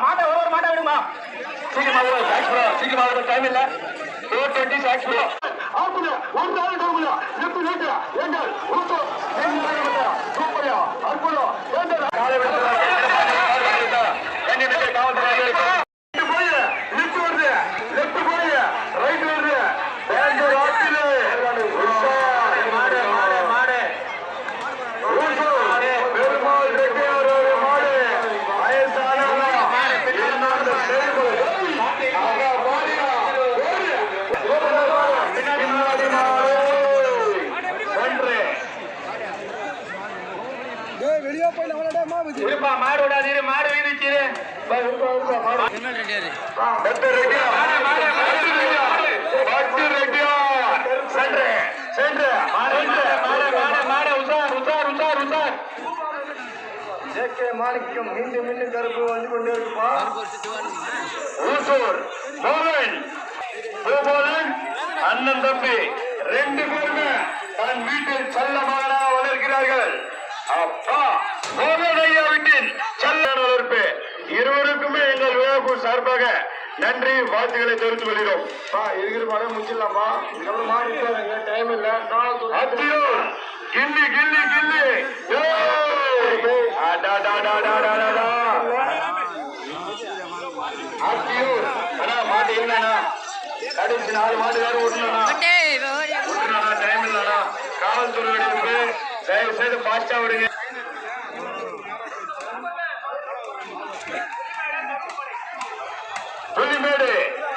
மாட்டை ஒரு மாட்டை விடுமா சீக்கிரமா டைம் இல்ல 420 சாக்ஸ் ப்ரோ ஆகுது ஒரு நாள் டோகுல லெஃப்ட் ரைட் எங்கள் ஊசோ சூப்பர்யா அற்புதம் ஏண்டா காலை விடுறா கண்ணியமிக்க காவல்துறையினருக்கு போய் லெஃப்ட் வருது லெஃப்ட் போய் ரைட் வருது பேங்கர் ஆட்டில மாடு மாடு மாடு ஊசோ பெருமாள் ரெட்டியார் மாடு வயசானவங்க என்னோட சேவை ஆகா பாடியா பின்னாடி மாடு ஒன்று டேய் வெளிய போய் அவளடா மாவுது இருப்பா மாடு விடாதீ மாடு வீதிச்சிரு மாடு என்ன ரெடியாரு பட்டு ரெடியா மாடு பட்டு ரெடியா சென்று சென்று மாடு மாடு மாடு மாடு உசார் உசார் உசார் உசார் ஜேகே மாணிக்கம் மீண்டும் மீண்டும் கருப்பு வந்து கொண்டே இருக்குப்பா ஊசூர் மோகன் பூபாலன் அண்ணன் தம்பி ரெண்டு பேருமே தன் வீட்டில் செல்லமாக வளர்க்கிறார்கள் அப்பா மோகனையா வீட்டில் செல்ல வளர்ப்பு இருவருக்குமே எங்கள் விழாக்குழு சார்பாக நன்றி வாழ்த்துக்களை தெரிவித்துக் கொள்கிறோம். இருக்கிற மாட முடிச்சிடலாமா டைம் இல்ல கில்லி கில்லி கில்லி மாட்டு இல்லண்ணா கடைசி 4 மாடு வேற விட்டுனா டைம் இல்லண்ணா காவல்துறை தயவு செய்து பாஸ்டா விடுங்க. புலிமேடு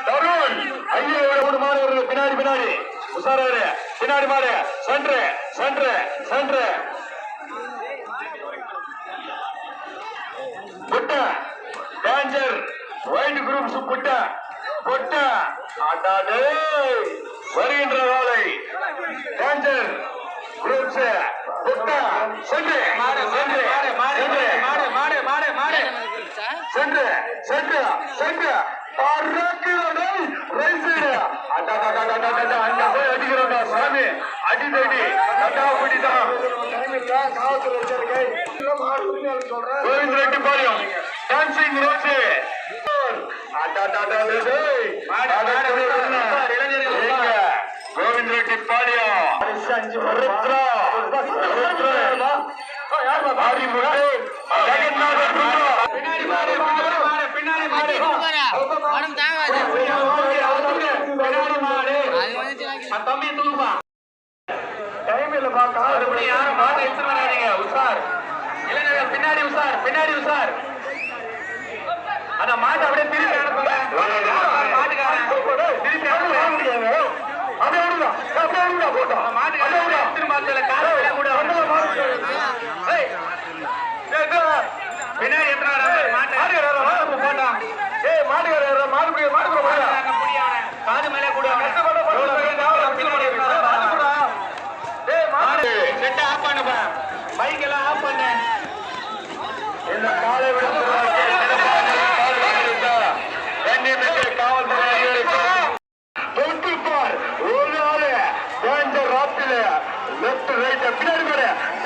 தருண் ஐயோ ஒரு மாடு வருது பின்னாடி பின்னாடி உசாராரு பின்னாடி மாடு சென்று சென்று சென்று புட்ட டேஞ்சர் வைல்ட் குரூப்ஸ் புட்ட புட்ட ஆட்டாடே வருகின்ற வேலை டேஞ்சர் குரூப்ஸ் புட்ட சென்று சென்று சென்று மாடு மாடு மாடு சென்று சென்று சென்று அடிக்கிறோம் சாமி அடி தடி கோவிந்த் ரெட்டி பாளையம் டான்சிங் ரோஸ் கோவிந்த் ரெட்டி பாளையம் தம்பி தூப்பா டைம் இல்லப்பா காலப்படி யாரும் மாட்டை எடுத்துட்டு வராதீங்க உசார் இளைஞர்கள் பின்னாடி உசார் பின்னாடி உசார் அந்த மாட்டை அப்படியே திருப்பி அனுப்புங்க மாட்டுக்காரன் திருப்பி அனுப்புங்க போட்டோம் மாட்டுக்காரன் திரும்ப கால கூட பின்னாடி மாட்டை போட்டான் காது மேலே கூட மைக் எல்லாம் ஆஃப் பண்ண இந்த காலை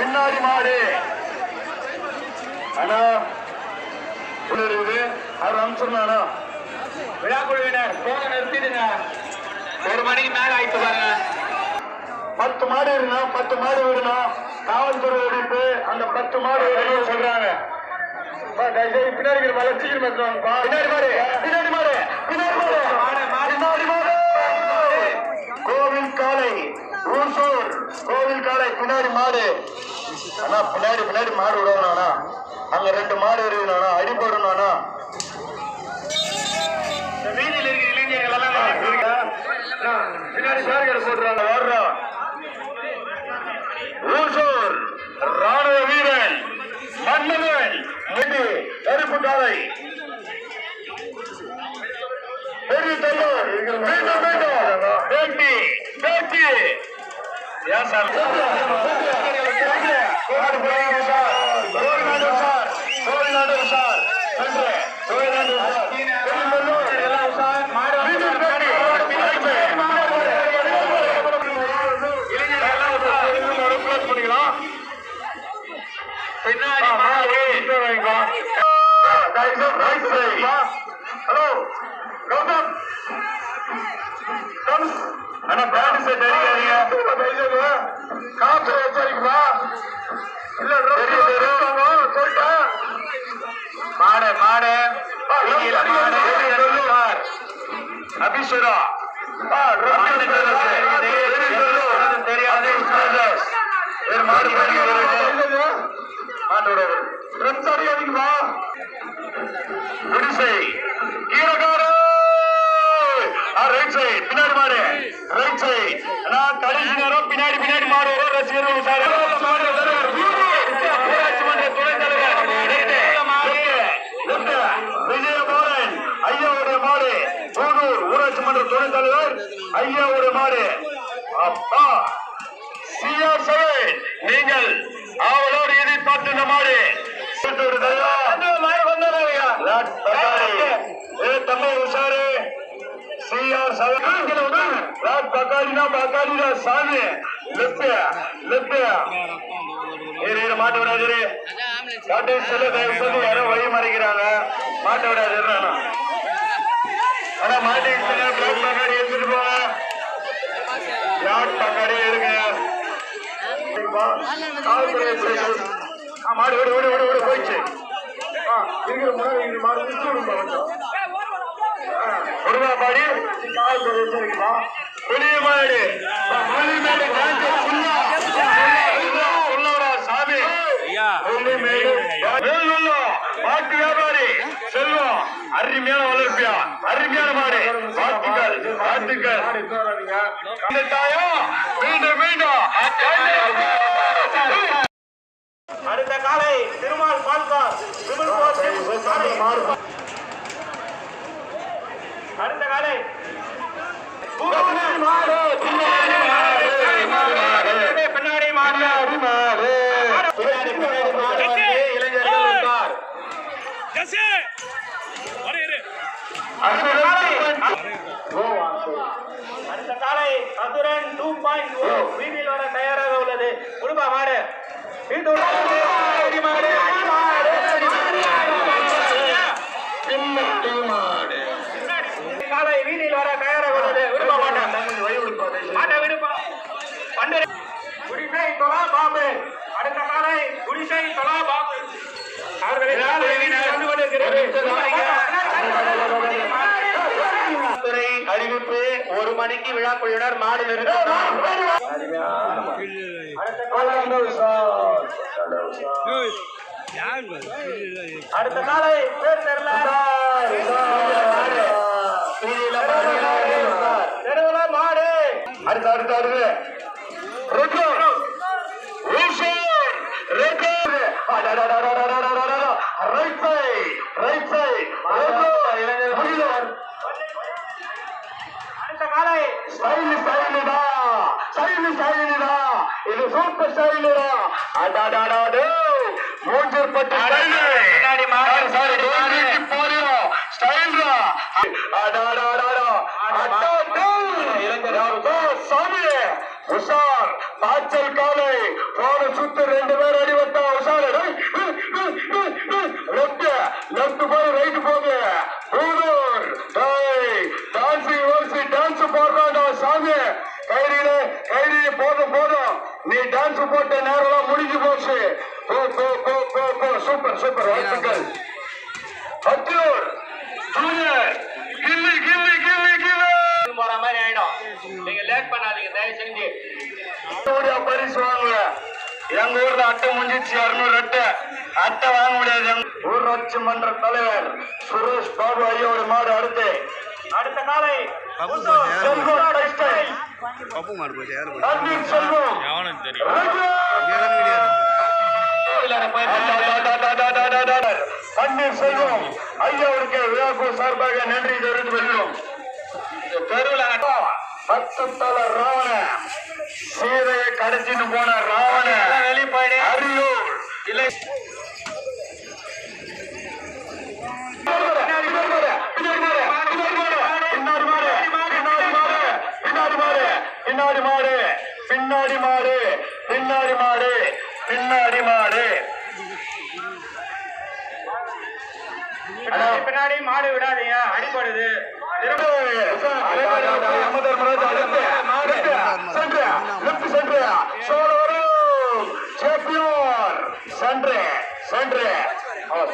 பின்னாடி மாடு ஆனா அவர் அனுப்பிச்சிருந்தானா விழா குழுவினர் போன நிறுத்திடுங்க 1 மணிக்கு மேல ஆயிட்டு பாருங்க 10 மாடு இருக்கணும் 10 மாடு விடணும் காவல்துறை வெடிப்பு அந்த 10 மாடு விடணும் சொல்றாங்க பின்னாடி மலை சீக்கிரம் பின்னாடி மாடு பின்னாடி மாடு பின்னாடி மாடு கோவில் காலை ஊசூர் கோவில் காலை பின்னாடி மாடு ஆனா பின்னாடி பின்னாடி மாடு விடணும்னா அங்க 2 மாடு இருக்கணும் அடிபடணும்னா வீதியில் இருக்கிற இளைஞர்கள் எல்லாம் பின்னாடி சார்கர் போடுறாங்க வர்றோம் ஊசூர் ராணுவ வீரன் மன்னவன் கருப்பு காலை பெரிய தலைவர் மீண்டும் மீண்டும் பேட்டி பேட்டி பின்னாடி ஹலோ கௌதம் ஆனா பேண்ட் செட் அடிக்காதீங்க காசு வச்சிருக்கா இல்ல சொல்லிட்டேன் மாடு மாடு அபிஷேகா தெரியாது மாட்டோட குடிசை ரைட் சைட் பின்னாடி மாடு ரைட் சைட் கடைசி நேரம் பின்னாடி பின்னாடி மாடு ரசிகர்கள் ஊராட்சி மன்ற துணைத் தலைவர் விஜயபாலன் ஐயாவுடைய மாடு கூடூர் ஊராட்சி மன்ற துணைத் தலைவர் ஐயாவுடைய மாடு அப்பா சிஆர் நீங்கள் அவளோடு எதிர்பார்த்து இந்த மாடு தம்பி உஷாரு சாமி மாட்ட விடாது யாரோ வழி மறைக்கிறாங்க மாட்ட விடாது ஆனா மாட்டி பக்காடி எடுத்துட்டு போங்க பக்காடி இருக்கு மாடு விடு விடு விடு விடு போயிடுச்சு இருக்கிற முன்னாடி மாடு விட்டு விடுங்க கொஞ்சம் பாடி புளிய மாடு சாமி பாட்டு வியாபாரி செல்வம் அருமையான வளர்ப்பியா அருமையான மாடு வாழ்த்துக்கள் வாழ்த்துக்கள் மீண்டும் மீண்டும் அடுத்த காலை திருமால் பால்கார் அடுத்த காலை பின்னாடி அடுத்த காலை அசுரன் 2.0 வீதியில் வர தயாராக உள்ளது குடும்பா மாடு காலை வீதியில் வர தயாராக உள்ளது விரும்ப மாட்டேன் குடிசை தொலா பாபு அடுத்த காலை குடிசை தொலா பாபு அறிவிப்பு 1 மணிக்கு விழா குழுவினர் மாடில் அடுத்த காலை பேர் தெரியல மாடு அடுத்த அடுத்த அடுத்து இது சூப்பர் ஸ்டைலுடா அடாடாடா மூஞ்சர் பட்டு பின்னாடி மாடு சாரி போறியோ ஸ்டைல்டா அடாடாடா சாமி உஷார் பாச்சல் காலை போன சுத்து 2 பேர் அடிவட்டா உஷார் லெப்ட் போய் ரைட் போகு ஊரூர் டான்ஸ் போடுறாண்டா சாமி கைரி போதும் போதும் நீ டான்ஸ் போட்ட நேரம் முடிஞ்சு போச்சு சூப்பர் சூப்பர் வாழ்த்துக்கள் அத்தியூர் ஜூனியர் கில்லி கில்லி கில்லி கில்லி போற மாதிரி ஆயிடும் நீங்க லேட் பண்ணாதீங்க தயவு செஞ்சு பரிசு வாங்குங்க எங்க ஊர்ல அட்டை முடிஞ்சிச்சு 200 அட்டை வாங்க முடியாது ஊராட்சி மன்ற தலைவர் சுரேஷ் பாபு ஐயோட மாடு அடுத்த காலை பன்னீர் செல்வம் ஐயாவுக்கு விழாக்குழு சார்பாக நன்றி தெரிவித்து வருகிறோம். தெருவில் 10 தலை ராவண சீதையை கடத்திட்டு போன ராவண வெளிப்பாடு அரியூர் இல்லை பின்னாடி மாடு பின்னாடி மாடு பின்னாடி மாடு பின்னாடி மாடு பின்னாடி மாடு விடாதீங்க, அடிபடுது.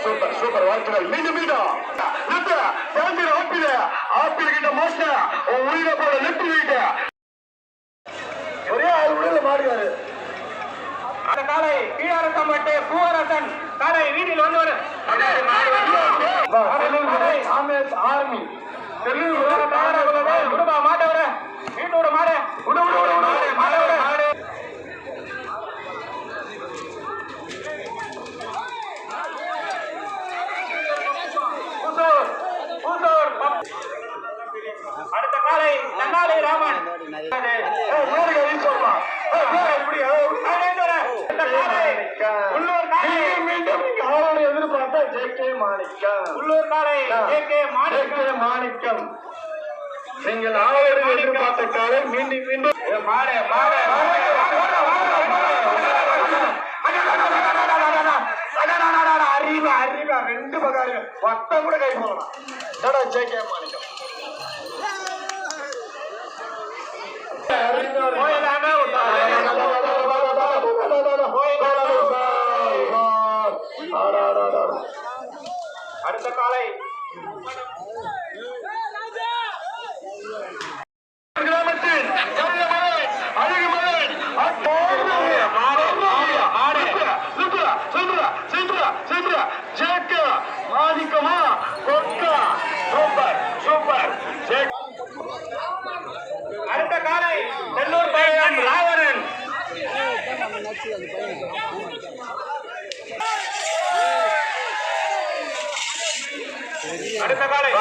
சூப்பர் சூப்பர் வாழ்த்துக்கள். மீண்டும் மீண்டும் ஆப்பிள் கிட்ட மோச உயிரை போல லெப்ட் வீட்டு ஒரே ஆள் உடல மாடுகாரு. அந்த காலை கீழரசம்பட்டு பூவரசன் காலை வீதியில் வந்தவர் ஆர்மி விடுமா மாட்டவர வீட்டோட மாடு மாடவர அடுத்த காலை நன்னாலை ராமன் எதிர்பார்த்தா ஜே.கே. மாணிக்கம் உள்ளூர் காலை ஜே.கே. மாணிக்கம். நீங்கள் ஆவலுடன் எதிர்பார்த்த காலை மீண்டும் மீண்டும் அறிவா அறிவா 2 பகாரிகள் வட்டம் கூட கை போகலாம். ஜே.கே. மாணிக்கம் அடுத்த காலை கிராமத்தில் ஜே.கே. மாணிக்கமா கொக்கா சூப்பர் சூப்பர். அடுத்த காலை செல்லூர் பையன் ராவணன். அடுத்த காலை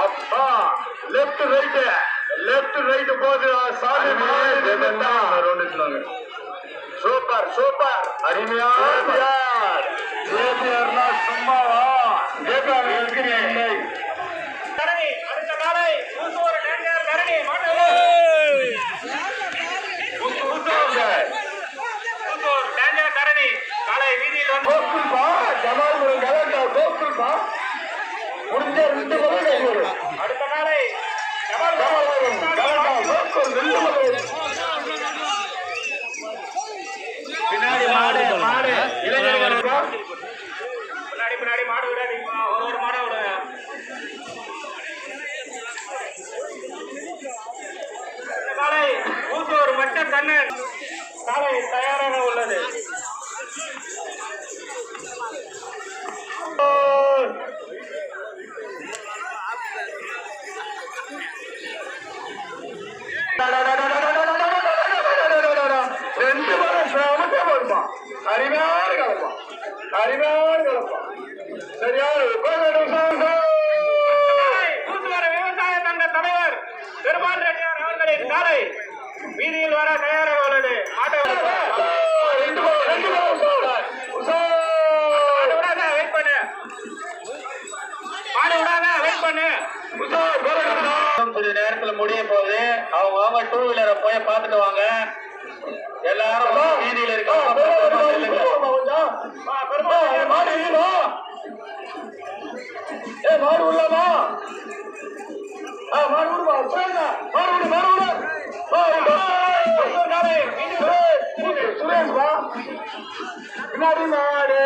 அப்பா லெப்ட் ரைட் போது சாமி சூப்பர் சூப்பர் அருமையான சும்மாவா இருக்கிறேன். அடுத்த காலை கரணி கரணி காலை வீதியில் அடுத்த காலை பின்னாடி மாடு இளைஞர்கள் பின்னாடி மாடு விடாதீங்க, ஒரு மாடை விடுங்க. காலை ஊசூர் மட்ட கண்ணன் காலை தயாராக உள்ளது. விவசாய சங்க தலைவர் பெருமாள் ரெட்டியார் அவர்களின் காலை வீதியில் வர தயாராக உள்ளது. கொஞ்ச நேரத்துல முடிய போகுது. அவங்க 2 வீலரை போய் பார்த்துட்டு வாங்க. எல்லாரும் வீதியில் இருக்காங்க. மாடு உள்ளமா சுரேஷ் வா. பின்னாடி மாடு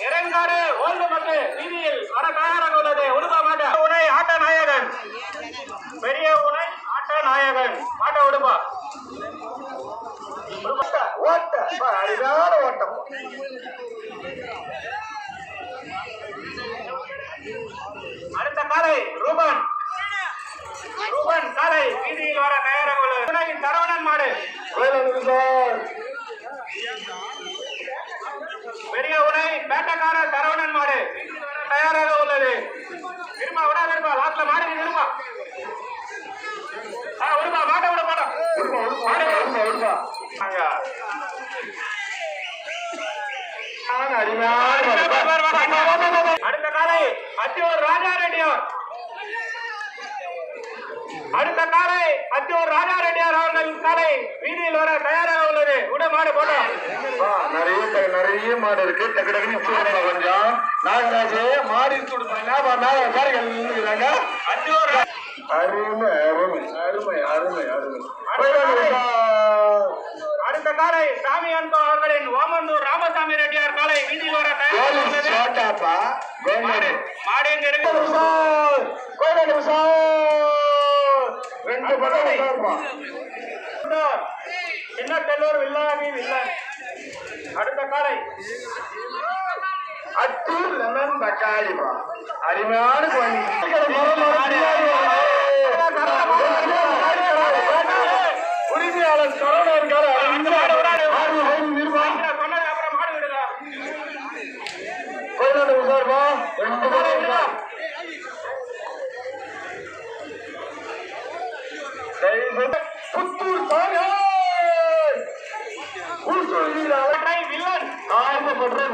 இறங்காடு ஓல்டு மட்டு வீதியில் வர தயாராக உள்ளது. உடுப்பா மாட்ட உனை ஆட்ட நாயகன், பெரிய உனை ஆட்ட நாயகன் மாட்ட உடுப்பா அடிதான ஓட்டம். அடுத்த காலை ரூபன் காலை வீதியில் வர தயாராக உள்ளது. சரவணன் மாடு பெரிய உடை பேட்டக்கார சரவணன் மாடு தயாராக உள்ளது. விரும்பா விடா விரும்பா லாஸ்ட்ல மாடு விரும்பா விரும்பா மாட்ட விட மாட்டோம். அடுத்த ரெட்டியார். அடுத்த காலை அத்தியூர் ராஜா ரெட்டியார் அவர்களின் காலை வீதியில் வர தயாராக உள்ளது. விட மாடு போட்டோம். நிறைய மாடு இருக்கு. டக்கு டக்குன்னு கொஞ்சம் நாகராஜ் மாடி அத்தியூர் அருமை அருமை அருமை அருமை அருமை. அடுத்த காலை சாமி அன்பா அவர்களின் ஓமந்தூர் ராமசாமி ரெட்டியார் காலை வீதியில் வர தயாராக உள்ளது. மாடு எங்க இருக்கு? சின்ன தெல்லூர் வில்லாமி வில்லன். அடுத்த காலை அத்தூர் லெமன் தக்காளி அருமையான உரிமையாளர் சரவணன் விசார்பா புத்தூர்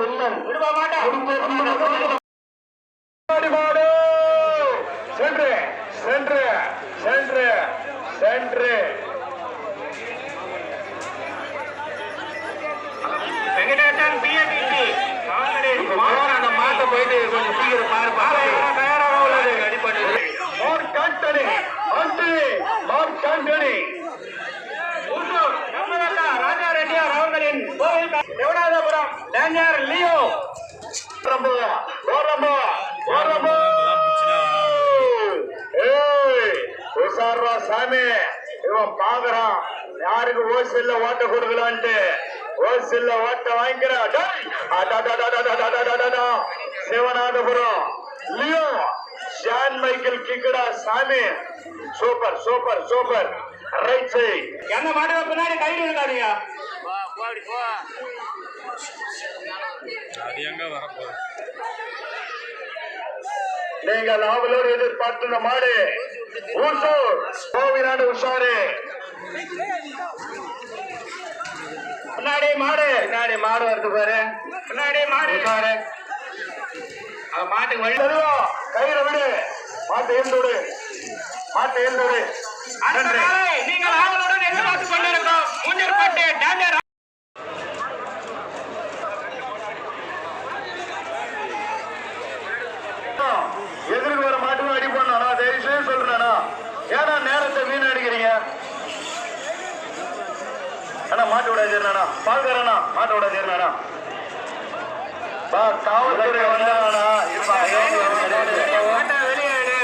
வில்லன் விடுவா மாட்டேன். சென்று சென்று சென்று சென்று வெங்கடேசன் பிஎபிசி அந்த மாட்டை போயிட்டு கொஞ்சம் சீக்கிரம் பாரு. தயாராக உள்ளது. அடிப்படை மார்க் ஆண்டனி மார்க் ஆண்டனி ராஜா ரெட்டியார் அவர்களின் கோவில் தேவநாதபுரம் டேஞ்சர் லியோ சாமி இவன் பாக்குறான் யாருக்கு ஹோல்சேல்ல ஓட்ட கொடுக்கலான்ட்டு. ஹோல்சேல்ல ஓட்ட வாங்கிக்கிறான். சிவநாதபுரம் லியோ ஷான் மைக்கேல் கிக்கடா சாமி super super super. Right side என்ன மாடுவ பின்னாடி கைடு இருக்காதீங்க. நீங்கள் ஆவலோடு எதிர்பார்த்துள்ள மாடு ஊசூர் கோவிலாடு உஷாரு. பின்னாடி மாடு வருது பாரு. பின்னாடி மாடு உஷாரு. மாட்டுக்கு வழி தருவோம். கயிறு விடு. மாட்டு ஏந்தோடு நீங்கள் ஆவலுடன் எதிர்பார்த்து கொண்டிருக்கிறோம். மூஞ்சற்பட்டு டேஞ்சர் எதிர்க்கு வர மாட்டுக்கும் அடி பண்ணா தயவுசெய்து சொல்றேனா. ஏன்னா நேரத்தை வீணடிக்கிறீங்க. ஆனா மாட்டு விட சேர்னா பால்காரனா மாட்டு விட சேர்னா காவல்துறை வந்தானா வெளியேடு.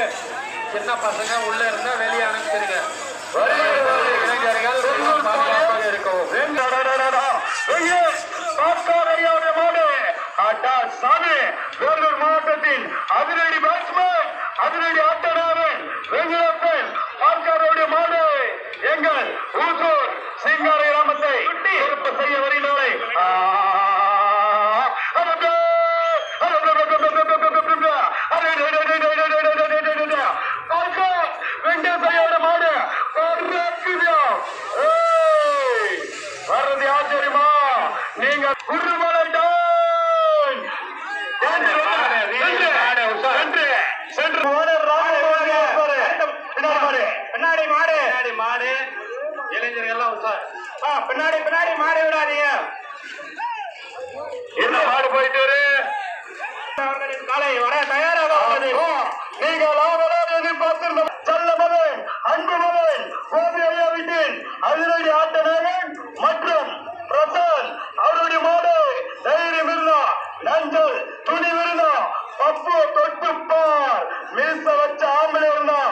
சின்ன பசங்க உள்ள இருந்தா வெளியே அனுப்பிச்சிருங்க. இளைஞர்கள் இருக்கவும் வேலூர் மாவட்டத்தின் அதிரடி பேட்ஸ்மேன் அதிரடி ஆட்டக்காரன் வெங்கடப்பன் பார்க்காரோடைய மாடு எங்கள் ஊசூர் சிங்காரை கிராமத்தை சிறப்பு செய்ய வருகிறாரை. வெங்கடேசையோட மாடு வர்றது ஆச்சரியமா. நீங்க குருமலை பின்னாடி மாடு இளைஞர்கள் பின்னாடி மாடு விடாதீங்க. என்ன மாடு போயிட்டு அவர்களின் காலை வர தயாராக உள்ளது. நீங்கள் ஆவலாக எதிர்பார்த்திருந்த செல்ல மகன் அன்பு மகன் கோபி ஐயா வீட்டின் அதிரடி ஆட்டநாயகன் மற்றும் பிரசாந்த் அவருடைய மாடு தைரியம் இருந்தா நஞ்சல் துணி இருந்தா பப்பு தொட்டுப்பார் மீச வச்ச ஆம்பளை இருந்தா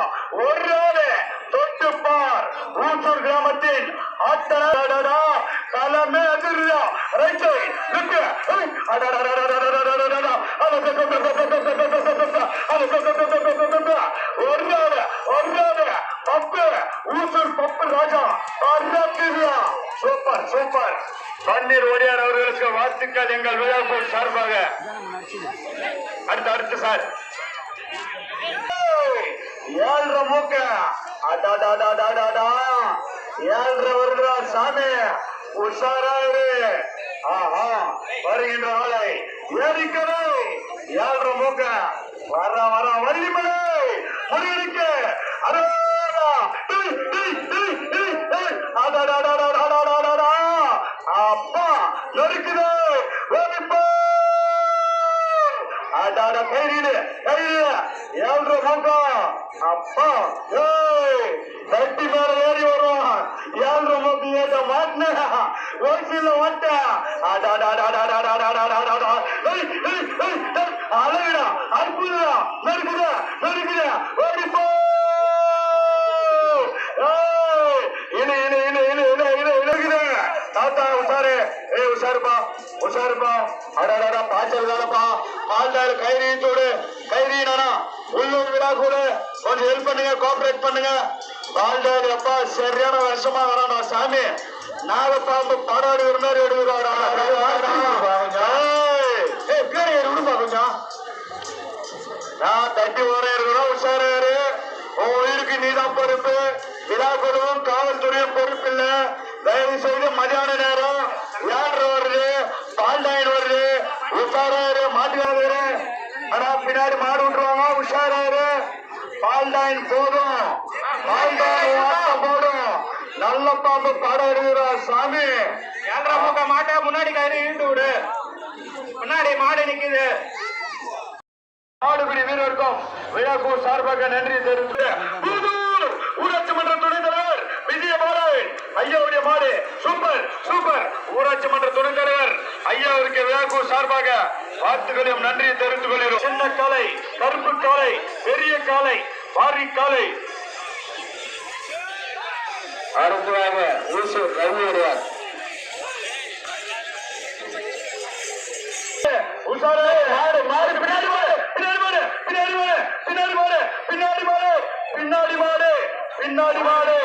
ஒரு ஆளு தொட்டுப்பார். ஊசூர் கிராமத்தின் ஆட்டடா களமே அதிர்யா ரைட் ஊசூர் பப்பு ராஜா சூப்பர் சூப்பர். பன்னீர் ஓடியார் அவர்களுக்கு வாழ்த்துக்கள் எங்கள் விழாக்குள் சார்பாக. அடுத்து சார் 7 மூக்க 7 வருகிறா சாமி உஷாராயிரு. வருகின்ற ஆளை ஏறிக்கரை 7 மூக்க வர வள்ளிமலை முருகனுக்கு அப்பா நொறுக்குது கையில ஏழ்ற முகம் அப்பா கட்டி மேல ஏறி வருவான் ஏழ்ற முகம் ஏட்ட மாட்டின வயசுல வட்ட அழகுடா அற்புதா நறுக்குதா நறுக்குதா ஓடிப்போ தாத்தா உஷாரு உஷாருப்பா உஷாருப்பா அடாடா பாய்ச்சல் தானப்பா பால்டாரு கைரீச்சோடு கைரீனா உள்ளூர் விழா கூட கொஞ்சம் ஹெல்ப் பண்ணுங்க கோஆபரேட் பண்ணுங்க பால்டாரு அப்பா சரியான வருஷமா வரானா சாமி நாகப்பாம்பு படாடு ஒரு மாதிரி எடுக்கிறாடா பேர் விடுப்பா கொஞ்சம் நான் தட்டி ஓர இருக்கிறோம் உஷாரு உன் உயிருக்கு நீதான் பொறுப்பு விழா குழுவும் காவல்துறையும் பொறுப்பு இல்ல தயவு செய்து மதியான நேரம் ஏழ்ற வருது பால்டாயின் வருது உஷாராரு மாட்டுக்காரு ஆனா பின்னாடி மாடு விட்டுருவாங்க உஷாராரு பால்டாயின் போதும் பால்டாயின் போடும் நல்ல பாம்பு படம் எடுக்கிறா சாமி ஏழ்ற பக்க மாட்டை முன்னாடி கயிறு இழுத்து விடு முன்னாடி மாடு நிக்குது மாடுபிடி வீரருக்கும் விழாக்கு சார்பாக நன்றி தெரிவித்து ஊராட்சி மன்ற துணைத் தலைவர் விஜயபாலன் ஐயாவுடைய மாடு சூப்பர் சூப்பர் ஊராட்சி மன்ற துணைத் தலைவர் ஐயாவிற்கு விழாக்கு சார்பாக வாழ்த்துக்களையும் நன்றியை தெரிவித்துக் கொள்கிறோம் சின்ன காலை கருப்பு காலை பெரிய காலை வாரி காலை அடுத்ததாக ஊசூர் ரவி வருவார் உஷாரே மாடு மாடு பின்னாடி மாடு பின்னாடி மாடு பின்னாடி மாடு பின்னாடி மாடு பின்னாடி மாடு பின்னாடி மாடு பின்னாடி மாடு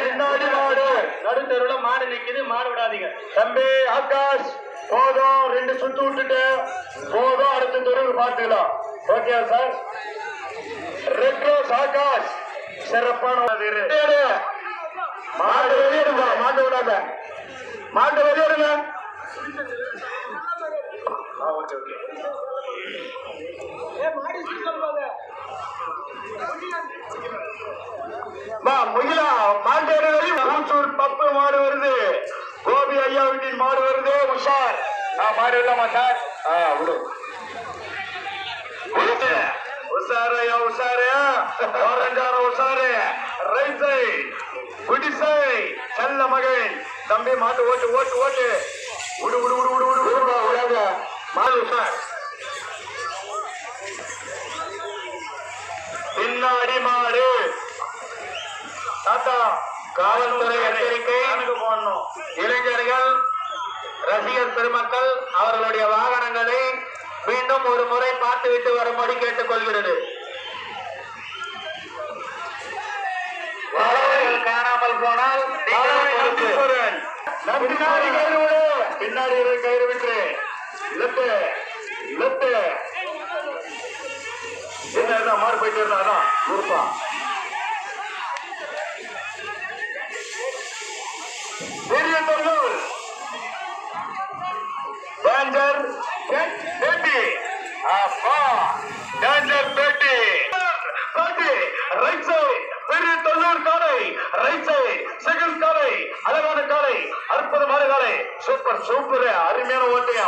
பின்னாடி மாடு நடுத்தருல மாடு நிக்குது மாடு விடாதீங்க தம்பி ஆகாஷ் போதும் 2 சுத்து விட்டுட்டு போதும் அடுத்த தெருவுக்கு பார்த்துக்கலாம் okay sir red rose Akash சிறப்பான மாடு வெளியிடுங்க மாட்டு விடாத மாட்டு வெளியிடுங்க ஓகே ஓகே முகிலா மாண்டேடு வெளியூர் பப்பு மாடு வருது கோபி ஐயா வீட்டின் மாடு வருது உஷார் மாடு இல்லாமா சார் விடு உஷாரு ஐயா உஷாரு ஆரஞ்சாரம் உஷாரு ரைட் சைட் குடிசை செல்ல மகன் தம்பி மாட்டு ஓட்டு ஓட்டு ஓட்டு விடு விடு விடு விடு விடு விடுபா விடாத மாடு உஷார் பின்னாடி மாடு தாத்தா காவல்துறை எச்சரிக்கை போடணும் இளைஞர்கள் ரசிகர் பெருமக்கள் அவர்களுடைய வாகனங்களை மீண்டும் ஒரு முறை பார்த்துவிட்டு வரும்படி கேட்டுக் கொள்கிறது காணாமல் போனால் பின்னாடி கயிறு விட்டு லெப்ட் லெப்ட் என்ன மாறு போயிட்டு இருந்தா நூறுப்பா பெரிய தொழில் டேஞ்சர் பேட்டி அப்பா டேஞ்சர் பேட்டி பேட்டி ரைட் சைட் பெரிய தொழில் காலை ரைட் சைட் செகண்ட் காலை அழகான காலை அற்புதமான காலை சூப்பர் சூப்பர் அருமையான ஓட்டையா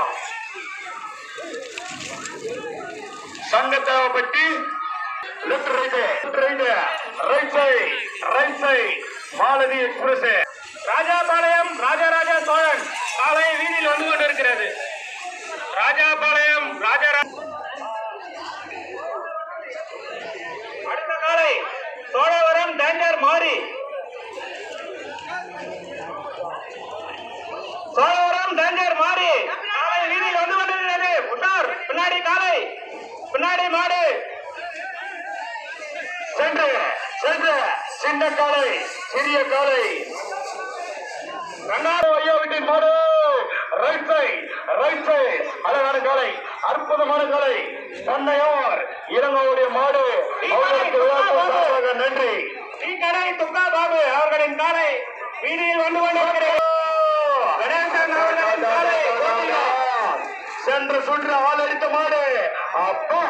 சங்கத்தாவப்பட்டி left right right side Malathi express Rajapalayam Rajaraja Cholan காலை வீதியில் வந்து கொண்டிருக்கிறது ராஜாபாளையம் அடுத்த காலை சோழவரம் டேஞ்சர் மாறி சோழவரம் டேஞ்சர் மாறி காலை வீதியில் வந்து கொண்டிருக்கிறது உஷார் பின்னாடி காலை பின்னாடி மாடு சென்று சென்று சின்ன காலை சிறிய காலை ஐயா வீட்டின் மாடு ரைட் சைட் அழகான காலை அற்புதமான காலை தன்னையோர் இளங்கோவுடைய மாடு நன்றி கடை துக்கா பாபு அவர்களின் காலை வீதியில் வந்து கொண்டிருக்கிறது கணேசன் அவர்களின் காலை சென்று சுற்று ஆள் அடித்த மாடு அப்பா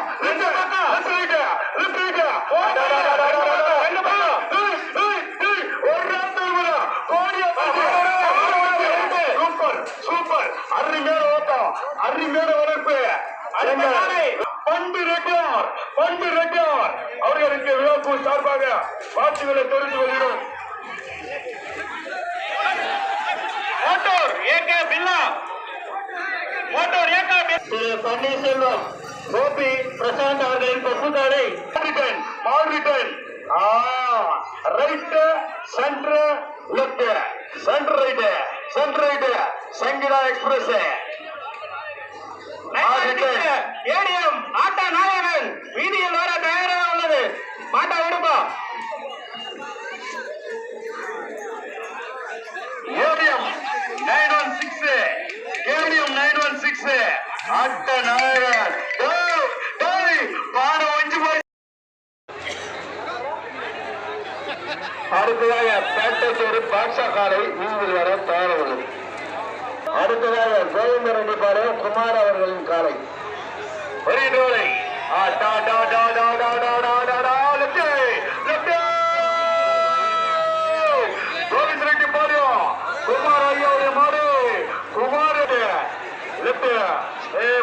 ரெட்டியார் பண்டு ரெட்டியார் அவர்களுக்கு விழாக்கு சார்பாக வாழ்த்துக்களை தெரிவித்து வருகிறோம். Motor AK Billa motor AK Thiru Panneerselvam Gopi Prasanth அவர்களின் பசுதாடை மால்ரிட்டன் right centre left centre right Sangeetha express ATM ஆட்டா நாயகன் வீதியில் வர தயாராக உள்ளது. மாட்டா விடுப்பா. ஏடிஎம் 916 ஆட்டா நாயகன் அடுத்ததாக பேட்டச்சேரி பாட்சா காலை வீதியில் வர தயாராக. அடுத்ததாக கோவிந்தரெட்டிப்பாளையம் குமார் அவர்களின் காலை வருகின்றோரை கோவிந்தரெட்டிப்பாளையம் குமார் ஐயாவுடைய மாடு குமார் லெப்ட்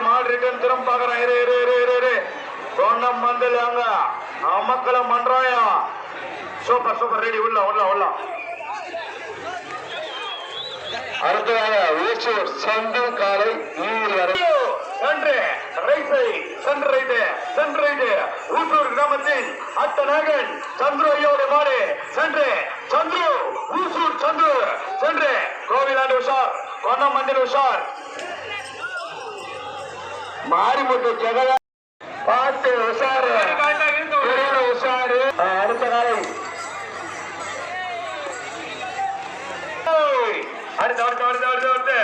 மாடு ரிட்டர்ன் திறம் பாக்குறேன் சொன்னம் மந்தல் அங்க மக்களம் பண்றாயா சூப்பர் ரெடி உள்ள அடுத்ததாக ஊசூர் சந்து காலை ஊசூர் கிராமத்தின் அட்டநாகன் சந்துரு ஐயோட மாடு சந்துரு ஊசூர் சந்துரு கோவிலாண்டு உஷார் கொன்னம் மந்திர உஷார் மாரிமுத்து ஜெகதா பாட்டு உஷாரு உஷாரு. அடுத்த காலை அடுத்து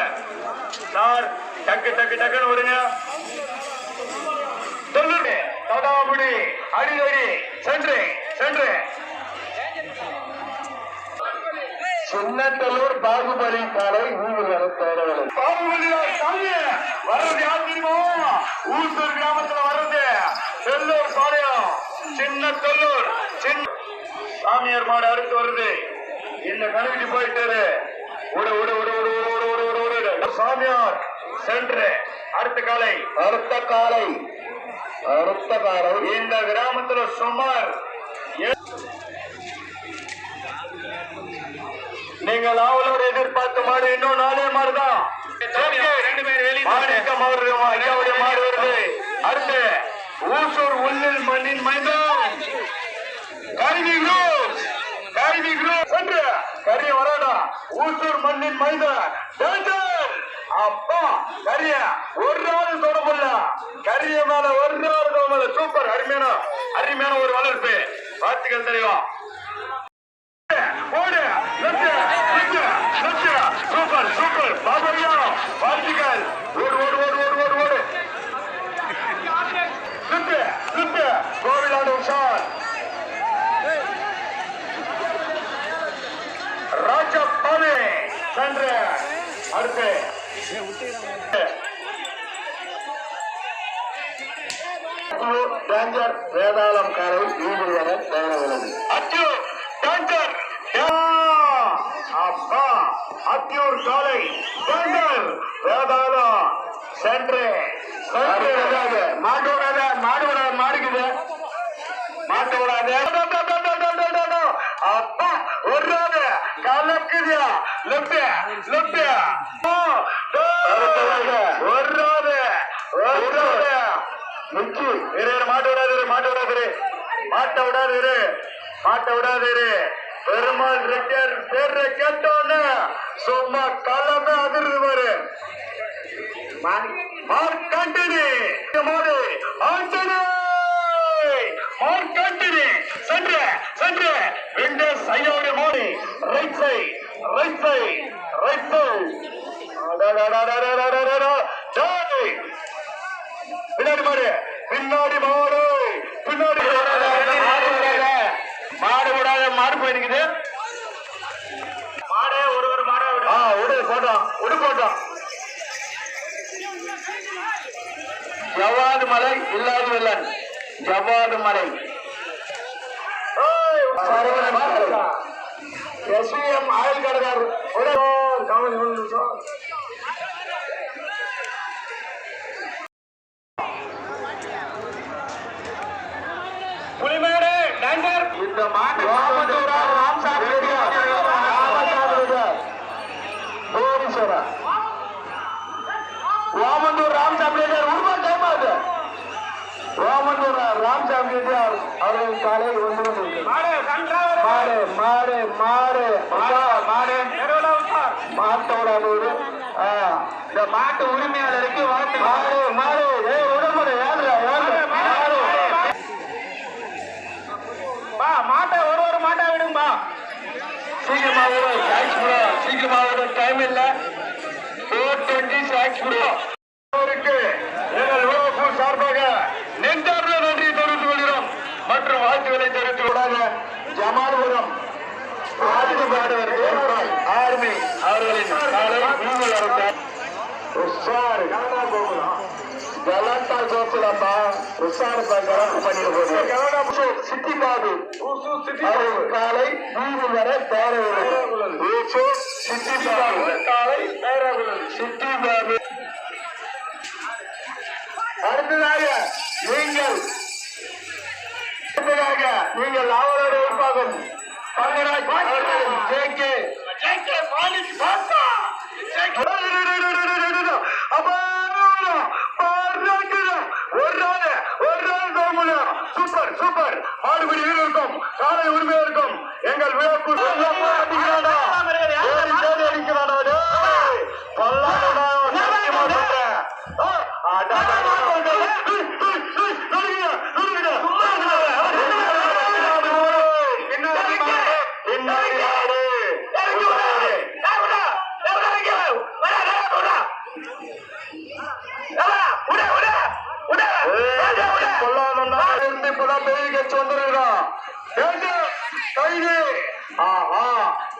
சார் டக்குன்னு வருங்க. தடாமுடி அடிதடி சென்று சின்னத்தல்லூர் பாகுபலி காலை பாகுபலி வர்றது யார் தெரியுமோ? ஊசூர் கிராமத்துல வர்றது செல்லூர் பாளையம் சின்னத்தல்லூர் சாமியார் மாடு அடுத்து வருது. இந்த கணக்கு போயிட்டாரு சாமியார் சென்று அடுத்த காலை இந்த கிராமத்துல சுமார் நீங்கள் அவளோட எதிர்பார்த்த மாடு இன்னும் 4 மாடுதான். ஐயாவுடைய மாடு வருது. அடுத்து ஊசூர் உள்ளில் மண்ணின் மைதான் சென்று கரிய வராடா ஊசூர் மண்ணின் மைதான் அப்பா கரிய ஒரு நாள் தொடர்புள்ள கரிய மேல ஒரு நாள் தொடர்புள்ள சூப்பர் அருமையான ஒரு வளர்ப்பு. வாழ்த்துக்கள் தெரியும். சூப்பர் பாபையா வாழ்த்துக்கள். ஓடு கோவிலாடு உஷார் ராஜப்பாவே சென்று அடுத்து வேதாளம் காலை வீடு வர தயாராகிறது. அத்தியூர் காலை வேதாளம் சென்று மாடுக்குது மாட்டு விடாத அப்பா ஒரு கலக்குதியா லெப்ட் மாட்ட விடாதீரு. பெருமாள் ரெட்டியார் பேர கேட்டோன்னு சும்மா களமே அதிர்ந்து பாரு. மார்க்கண்டனி சென்று விண்டோஸ் ஐயோட மோடி ரைட் சைட் பின்னாடி மாடு விடாத மாடு போயிருக்குது. மாடே ஒரு மாடை போட்டோம் ஜவ்வாது மலை இல்லாத வெள்ளன் ஜவ்வாது மலை எஸ்விஎம் ஆயில் கடகார் இந்த மாட்டு ராமசாமி ஓமந்தூர் ராமசாமி உருவா டைம் ஆகுது. ஓமந்தூர் ராமசாமி ரெட்டியார் அவர்கள் காலை மாட்டோட இந்த மாட்டு உரிமையாளருக்கு மாட்டை ஒரு மாட்டா விடும்பா. சீக்கிரமா டைம் இல்ல. 420 சார்பாக நெஞ்சார்ந்த நன்றி தெரிவித்துக் கொள்கிறோம் மற்றும் வாழ்த்துக்களை தெரிவித்துக் கொள்ளாத ஜமால்புரம் ஆர்மி அவர்களின் గలంతా చూస్తున్నా ఉత్సాహ సిటీ బాబు కాలై మూడు వரை సిటీ బాబు కాలై సిటీ బాబు அடுத்ததாக நீங்கள் அவரோட உருவாகும் சூப்பர் சூப்பர் மாடுபிடி வீரருக்கும் காலை உரிமையிருக்கும் எங்கள் விழாக்கு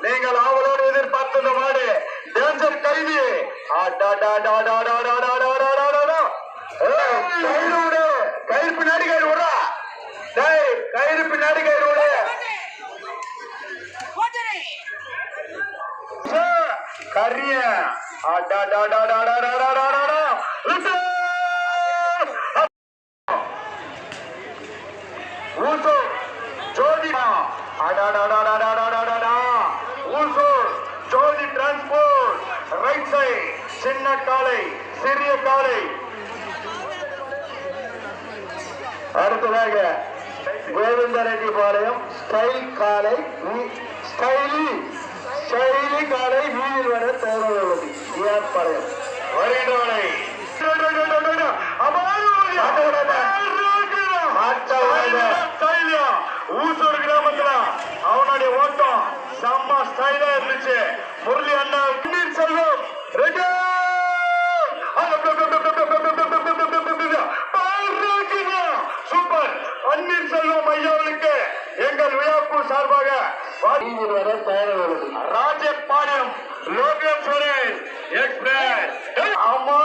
நீங்கள் அவளோடு எதிர்பார்த்த மாடு டேஞ்சர் கைதி கயிறு பின்னாடி கயிறு விடா கயிறு பின்னாடி கயிறு விட கரிய ஜோதி ஜோதி டிரான்ஸ்போர்ட் ரைட் சைட் சின்ன காலை சிறிய காலை. அடுத்ததாக கோவிந்தரெட்டி பாளையம் ஸ்டைல் காலை ஸ்டைலி காலை வீதியில் வர தேவையுள்ளது. பாளையம் வருகின்றவனை ஊசூர் கிராமத்துல அவனுடைய ஓட்டம் செம்ம ஸ்டைலா இருந்துச்சு. முரளி அண்ணா செல்வம் சூப்பர் பன்னீர் செல்வம் ஐயாவுக்கு எங்கள் விழாக்கு சார்பாக ராஜபாளையம் லோகேஸ்வரன் எக்ஸ்பிரஸ் அம்மா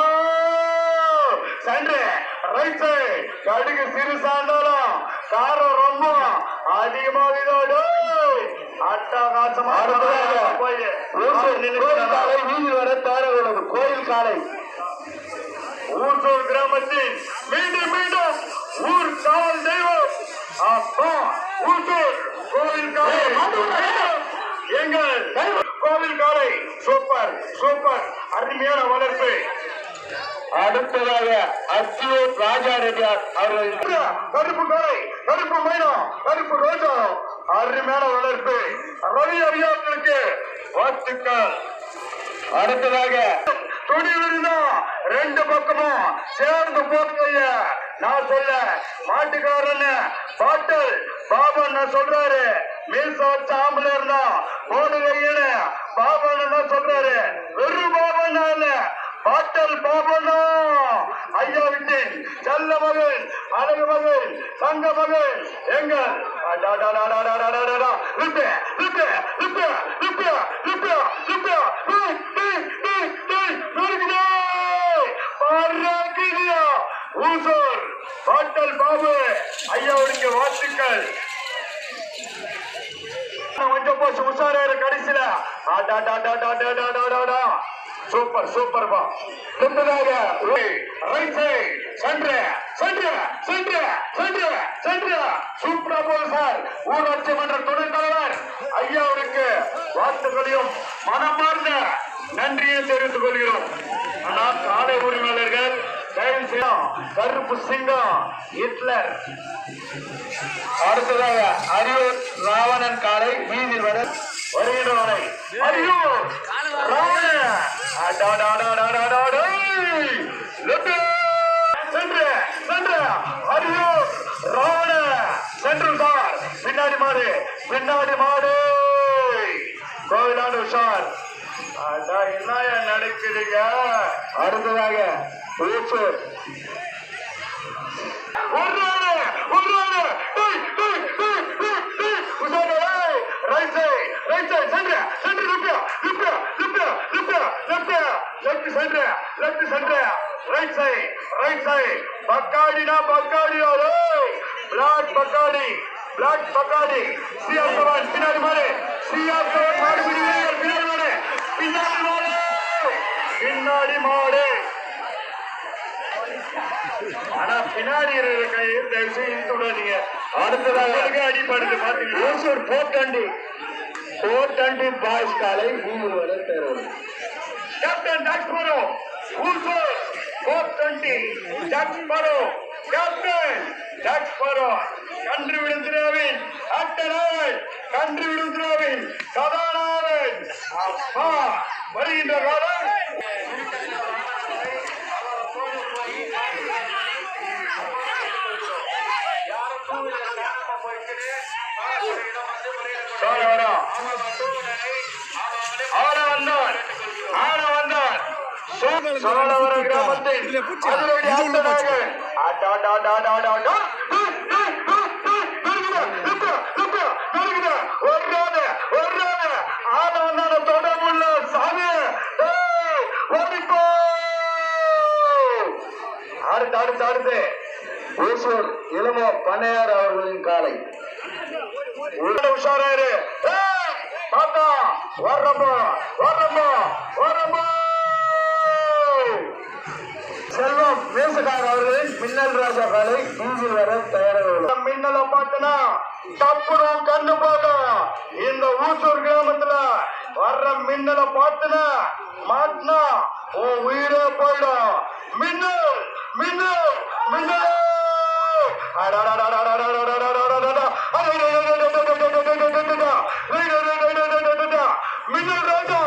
சண்டே ரைட் சைட் கடுகு சிறுசா இருந்தாலும் காரம் ரொம்ப அதிகமாக அட்டகாசமாக கோயில் காலை ஊசூர் கிராமத்தில் மீண்டும் மீண்டும் ஊர் காவல் தெய்வம் ஊசூர் கோவில் காலை எங்கள் கோவில் காலை சூப்பர் சூப்பர் அருமையான வளர்ப்பு. அடுத்ததாக அத்தியூர் ராஜா ரெட்டியார் அவர்கள் கருப்பு காலை கருப்பு மைனம் கருப்பு ரோஜா அருமையான வளர்ப்பு ரவி ஐயாவுக்கு வாழ்த்துக்கள். அடுத்ததாக துணி விருந்தா ரெண்டு பக்கமும் சேர்ந்து போட்டுங்க. நான் சொல்ல மாட்டுக்காரன் பாட்டல் பாபா சொல்றாரு மீச வச்ச ஆம்பளை இருந்தா போடுகைன்னு பாபா சொல்றாரு. வெறும் பாபா இல்ல பாட்டல் பாபனா ஐயா விட்டேன் செல்ல மகள் அழகு மகள் தங்க மகள் எங்கள் ஊசூர் பாட்டல் பாபு ஐயாவுடைய வாழ்த்துக்கள். கொஞ்சம் போச்சு உஷாராரு கடைசியில சூப்பர் சூப்பர் பா. ரைட் சைட் சென்று சென்று சென்று சென்று சென்று சூப்பரா போது சார். ஊராட்சி மன்ற துணைத் தலைவர் ஐயாவுக்கு வாழ்த்துக்களையும் மனமார்ந்த நன்றியை தெரிவித்துக் கொள்கிறோம். ஆனால் காலை உரிமையாளர்கள் தயவு செய்யும் கருப்பு சிங்கம் ஹிட்லர். அடுத்ததாக அரியூர் ராவணன் காலை வீதியில் வர வருகின்றவனை அரியூர் ராவணன் சென்று சென்று அரியூர் ராவண சென்று சார். பின்னாடி மாடு பின்னாடி மாடு கோவிலாண்டு உஷார். என்ன நடக்குதுங்க? அடுத்ததாக பின்னாடி மாடு பின்னாடி மாடு. ஆனா பின்னாடி இருக்கிற கையை தயவு செய்து விடாதீங்க. அடுத்ததாக அடிப்படுத்து பாத்தீங்கன்னா போர்டண்டி பாய்ஸ் காலை கேப்டன் டாக்ஸ்பரோ ஊசூர் 420 டாக்ஸ்பரோ கேப்டன் டாக்ஸ்பரோ கன்று விடுந்திராவின் ஆட்டனாவன் கன்று விடுந்திராவின் கதாநாதன் அப்பா வருகின்ற காலம் சோழவர கிராமத்தில் தொடர்புள்ள சாமி அடுத்து ஓசூர் இளமோ பண்ணையார் அவர்களின் காலை உஷாராரு பார்த்தா வர்றப்போ செல்வம் மேசகார் அவர்களின் மின்னல் ராஜா காலை வீதியில் வர தயாராக மின்னலை பார்த்தனா தப்புடும் கண்ணு போடும். இந்த ஊசூர் கிராமத்துல வர்ற மின்னலை பார்த்தனா மாட்டினா உன் உயிரே போயிடும். மின்னல் மின்னல் மின்னல் மின்னல் ராஜா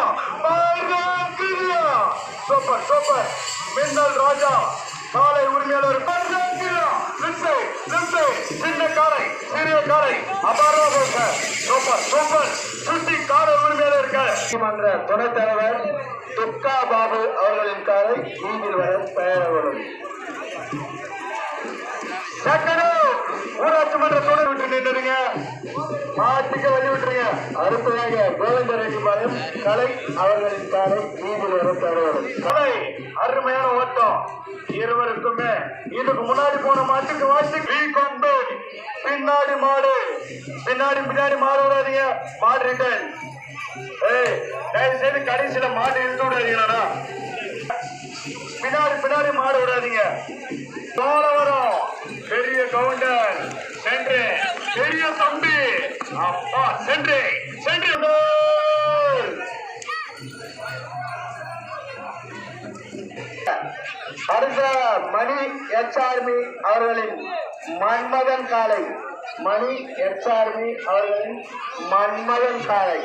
சூப்பர் சூப்பர் மின்னல் ராஜா காலை உரிமையாளர் சின்ன காலை சிறிய காலை அபாரம் சூப்பர் சூப்பர் சுட்டி காலை உரிமையாளர்கள் மன்ற துணைத் தலைவர் துக்கா பாபு அவர்களின் காலை வீதியில் வர தயாராக ஊராட்சி மன்ற துணை விட்டு நின்றுங்க மாட்டுக்கு வழி விட்டுருங்க. அடுத்ததாக கோவிந்த ரெட்டிபாளையம் கலை அவர்களின் காலை வீதியில் வர தயாராக கலை அருமையான ஓட்டம் இருவருக்குமே. இதுக்கு முன்னாடி போன மாட்டுக்கு வாழ்த்து பின்னாடி மாடு பின்னாடி மாடு விடாதீங்க. மாடு ரிட்டர்ன் தயவு செய்து கடைசியில மாடு இழுத்து விடாதீங்களா. பின்னாடி மாடு விடாதீங்க. சோழவரம் பெரிய கவுண்டர் சென்று பெரிய தம்பி அப்பா சென்று அடுத்த மணி எச்ஆர்மி அவர்களின் மன்மதன் காலை மணி எச்ஆர்மி அவர்களின் மன்மதன் காலை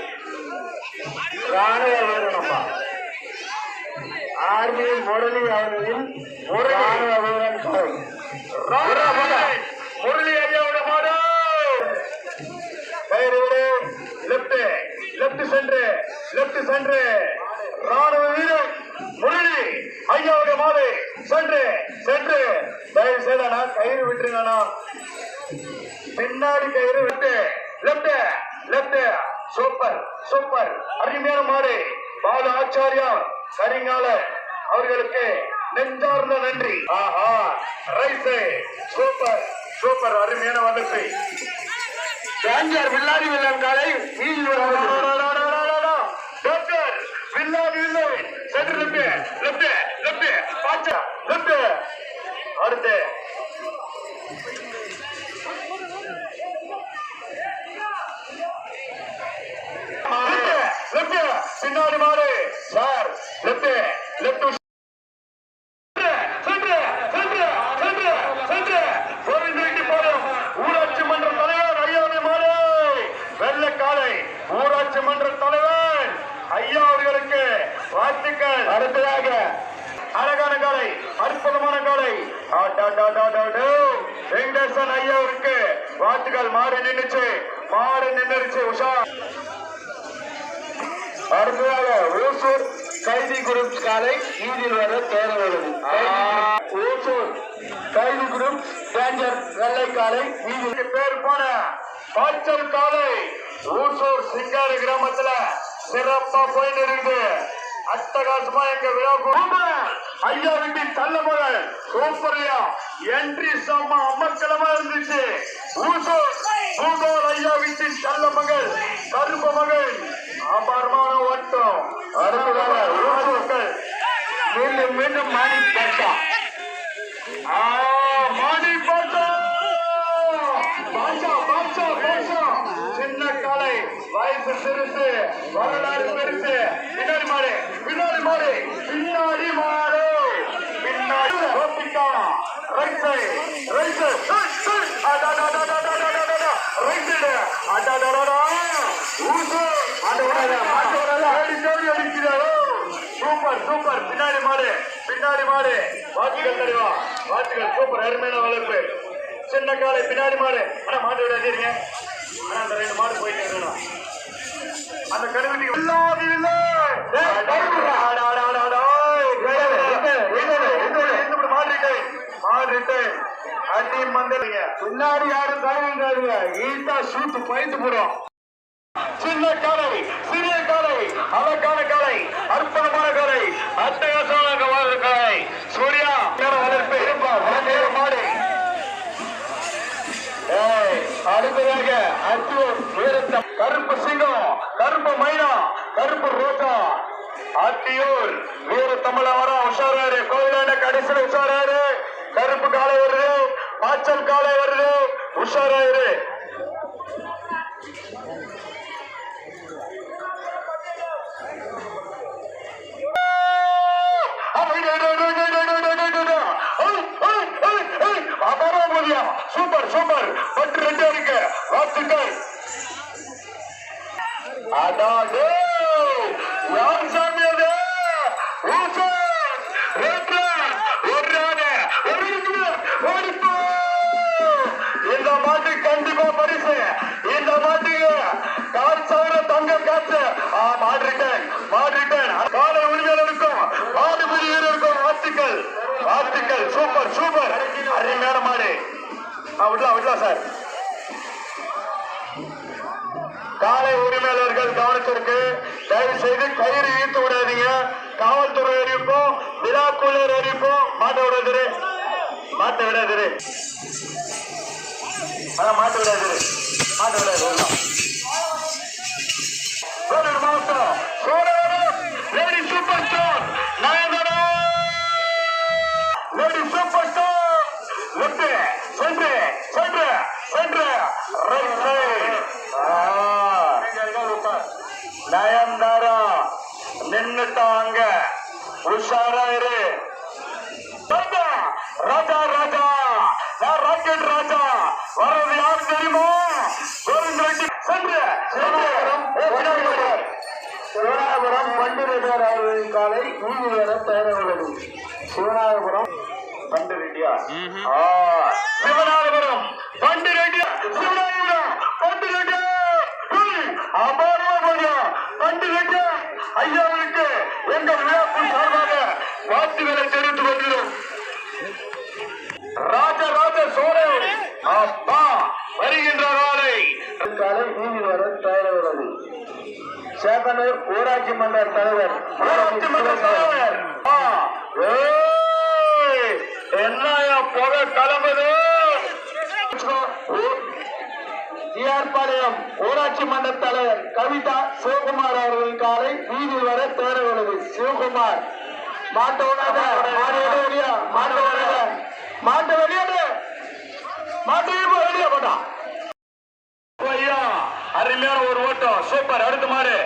ராணுவ வீரனப்பா ஆர்மி முரளி அவர்களின் ராணுவ வீரன் காலை முரளி ஐயாவோட மாடு லெப்ட் சென்று ராணுவ வீரன் முரளி ஐயாவுடைய மாடு சென்று தயவு செய்தா கயிறு விட்டுருங்கண்ணா. பின்னாடி கயிறு விட்டு லெப்ட் சூப்பர் அருமையான மாடு பாலு ஆச்சாரியா கரிங்கால அவர்களுக்கு நெஞ்சார்ந்த நன்றி. ஆஹா ரைஸ் சூப்பர் அருமையான வந்துச்சு. வில்லாடி வில்லன் காலை டாக்டர் வில்லாடி வில்லன் சென்று லெப்ட் அடுத்து பின்னாடி மாடு சார் லெப்ட் லெப்ட் ஊராட்சி மன்ற தலைவர் ஐயாவுடைய மாடு வெள்ளக்காலை ஊராட்சி மன்ற தலைவர் ஐயா அவர்களுக்கு வாழ்த்துக்கள். அடுத்ததாக அழகான காலை அற்புதமான காலை வெங்கடேசன் ஐயாவிற்கு வாழ்த்துக்கள். மாடு நின்றுச்சு உஷா. அடுத்ததாக ஓசூர் கைதி குரூப் காலை வீதியில் வர தேர்வுள்ளது. ஓசூர் கைதி குரூப் டேஞ்சர் வெள்ளை காலை வீதியில் பேர் போன பாய்ச்சல் காலை ஓசூர் சிங்காரி கிராமத்துல சிறப்பா போயிட்டு இருக்குது. அட்டகாசமா எங்க விழா ஐயா வீட்டு தள்ள மகள் சூப்பரியா என்ட்ரி செம்ம அமர்க்கலமா இருந்துச்சு. ஊசூர் ஐயா வீட்டின் தள்ள மகள் கருப்பு மகள் அபாரமான ஓட்டம். அடுத்ததாக ஊசூர்கள் மீண்டும் மீண்டும் மாணி பாஷா சின்ன காலை வயசு சிறுசு வரலாறு பெருசு. பின்னாடி மாடு பின்னாடி மாடு பின்னாடி மாடு பின்னாடி right side right super super. பின்னாடி மாடு பின்னாடி மாடு வாட்சிகள் தெரிவா வாட்சிகள் சூப்பர் அருமையான வளர்ப்பு. சின்ன காலை பின்னாடி மாடு. ஆனா மாடு விடாதீங்க. ஆனா அந்த ரெண்டு மாடு போயிட்டு இருக்கணும். அந்த கருவிக்கு அடி மந்தீங்க பின்னாடி யாரும் கழுவிங்க ஈட்டா சூட்டு பயிற்சி போடும். சின்ன காலை சிறிய காலை அழகான காலை அற்புதமான காலை அட்டகாசமான காலை சூர்யா வளர்ப்பு மாடு. அடுத்ததாக அத்தூர் வீரத்தம் கருப்பு சிங்கம் கருப்பு மைனா கருப்பு ரோஜா அத்தியூர் வீர தமிழவர உஷாராரு கோயிலான கடைசியில் உஷாராரு. கருப்பு காலை வருது பாய்ச்சல் காலை வருது உஷாராரு. சூப்பர் சூப்பர் பட்டு ரெண்டு இருக்கு வாழ்த்துக்கள். அடாது யார் சாமி அது இந்த மாட்டு கண்டிப்பா பரிசு. இந்த மாட்டுக்கு 4,000 தங்க காசு. மாறிட்டேன் காலை உரிமையாளருக்கும் மாடுபடி வீரருக்கும் வாழ்த்துக்கள் வாழ்த்துக்கள். சூப்பர் சூப்பர் அருமையான மாடு. விடலாம் சார். காலை உரிமையாளர்கள் கவனத்திற்கு தயவு செய்து கயிறு ஈர்த்து விடாதீங்க. காவல்துறை அறிவிப்போம் விழாக்குள்ளர் அறிவிப்போம். மாட்ட விடாது மாட்ட விடாது மாவட்டம் lady superstar Nayanthara lady superstar Nayanthara நின்னுட்டாங்க உஷாரா இரு. ராஜா ராஜா ராக்கெட் ராஜா வர்றது யாரு தெரியுமா? கோவிந்த் ரெட்டி சென்று சிவனாபுரம் பண்டு ரெட்டியார் அவர்களின் காலை வீதி வர தயாராக சிவனாபுரம் பண்டு ரெட்டியா சிவனாபுரம் பண்டு ரெட்டியா சிவனாபுரம் பண்டு ரெட்டியா அபாரமா பண்டு ரெட்டியா ஐயாவிற்கு எங்கள் விழாக்கள் சார்பாக வாழ்த்துக்களை தெரிவித்துக் கொள்கிறோம். ராஜராஜ சோழன் அப்பா வருகின்ற காலை வீதி வர தயாராகிறது. சேகனூர் ஊராட்சி மன்ற தலைவர் என்னையா புகை கிளம்புது. ஜிஆர்பாளையம் ஊராட்சி மன்ற தலைவர் கவிதா சிவகுமார் அவர்களின் காலை வீதி வர தயாராகிறது. சிவகுமார் மாட்டு வெளியாடு போட்டான். அருமையான ஒரு ஓட்டம், சூப்பர். அடுத்த மாடு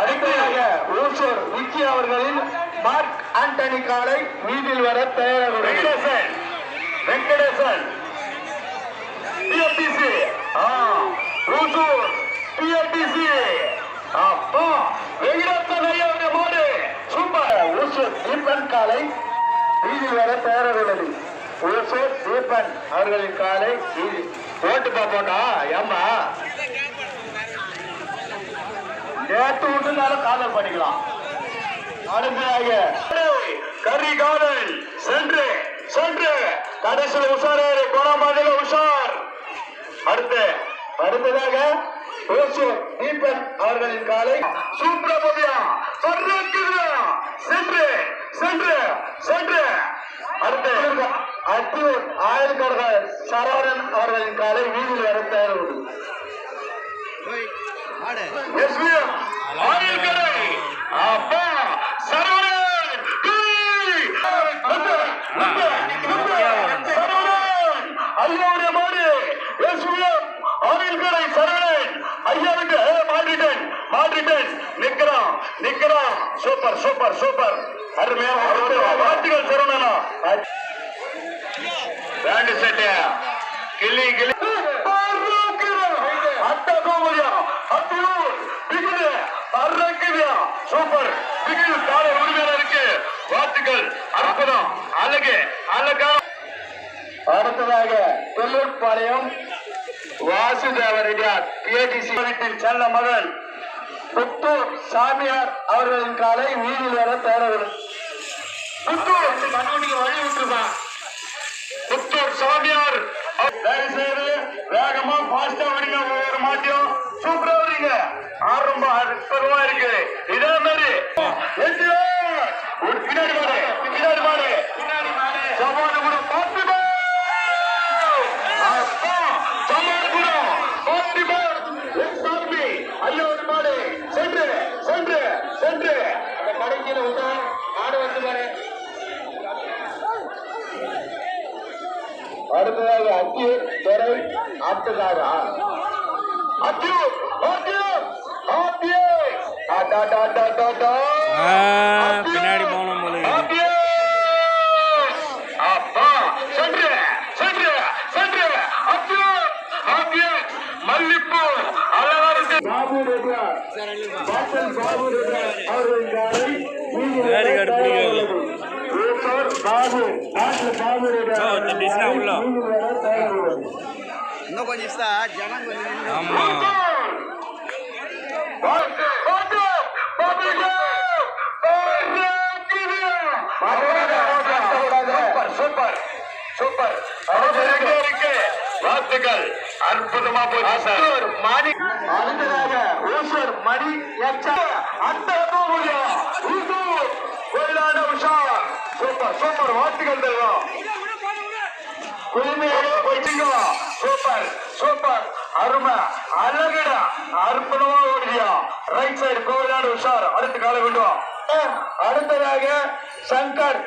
அடுத்ததாக ஊசூர் விக்கி அவர்களின் மார்க் ஆண்டனி காலை வீதியில் வர தயாராக வெங்கடேசன் பிஎல்டிசி ஊசூர் பிஎல்டிசி வெங்கடேசன் ஐயாவுடைய மாடு சூப்பர். ஊசூர் தீபன் காலை வீதியில் வர தயாராக உள்ளது. ஊசூர் தீபன் அவர்களின் காலை ஓட்டு பாப்போட்டா ஏமா கேட்டு விட்டுனாலும் காதல் பண்ணிக்கலாம். அடுத்ததாக கரிகாலன் சென்று கடைசியில் உஷாரே கோணாமதில உஷார். அடுத்ததாக தீபன் அவர்களின் காலை சூப்ரபதியா சென்று அடுத்து அத்தியூர் ஆயல்கர்கள் சரவணன் அவர்களின் காலை வீதியில் வர தயாராகுது. ஐயாவுடைய மாடு ஆயுள்கரை சரவணன் ஐயாவுக்கு மாற்றிட்டன் நிக்கிறான். சூப்பர் அருமையான வாழ்த்துக்கள் சரவணனா. பேண்ட் செட் கிளி சூப்பர் காலை உரிமையில இருக்கு. வாழ்த்துக்கள், அற்புதம், அழகா. அடுத்ததாக கொல்லூர்பாளையம் வாசுதேவ ரெட்டியார் பிஏடிசி வீட்டின் செல்ல மகன் புத்தூர் சாமியார் அவர்களின் காலை வீதியில் வர தயாராக புத்தூர் வழி விட்டுருப்பான். புத்தூர் சாமியார் வேகமா பாஸ்டா வரீங்க. ஒவ்வொரு மாட்டியும் சூப்பரா வரீங்க. ரொம்ப அற்புதமா இருக்கு. இதே மாதிரி பின்னாடி மாடு சமாளிபுரம் ஐயோரு மாடு சென்று அந்த கடைக்கில விட்டா மாடு வந்து பாரு. அடுத்ததாக அத்தியூர் துறை ஆட்டுக்காரா பின்னாடி போனோம் மல்லிப்பூ பாபு ரெட்டியார் அவர்களின் காலை இன்னும் கொஞ்சம் ஜனம் கொஞ்சம் சூப்பர் வாழ்த்துக்கள், அற்புதமா போச்சு. அடுத்ததாக ஊசூர் மணி சூப்பர் வாழ்த்துக்கள் தருவோம். சூப்பர் அருமை அழகடா அற்புதமா ஓடியா. ரைட் சைடு கோவிலாடு உஷார். அடுத்த காலை விடுவோம். அடுத்ததாக சங்கர்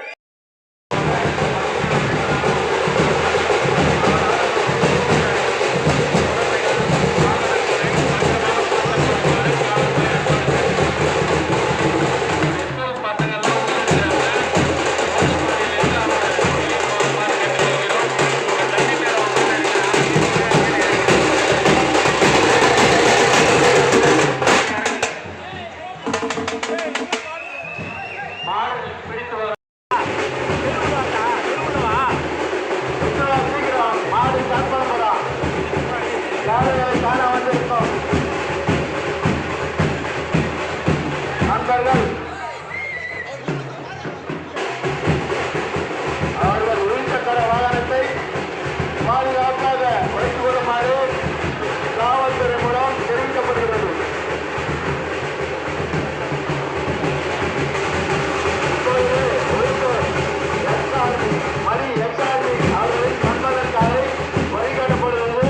அவர்கள் உயிர்ச்சக்கர வாகனத்தை பாதுகாப்பாக வைத்துக் கொள்ளுமாறு காவல்துறை மூலம் தெரிவிக்கப்படுகிறது. மணி எக்ஸாமி அவர்களை நண்பதற்காக வழிகாட்டப்படுகிறது.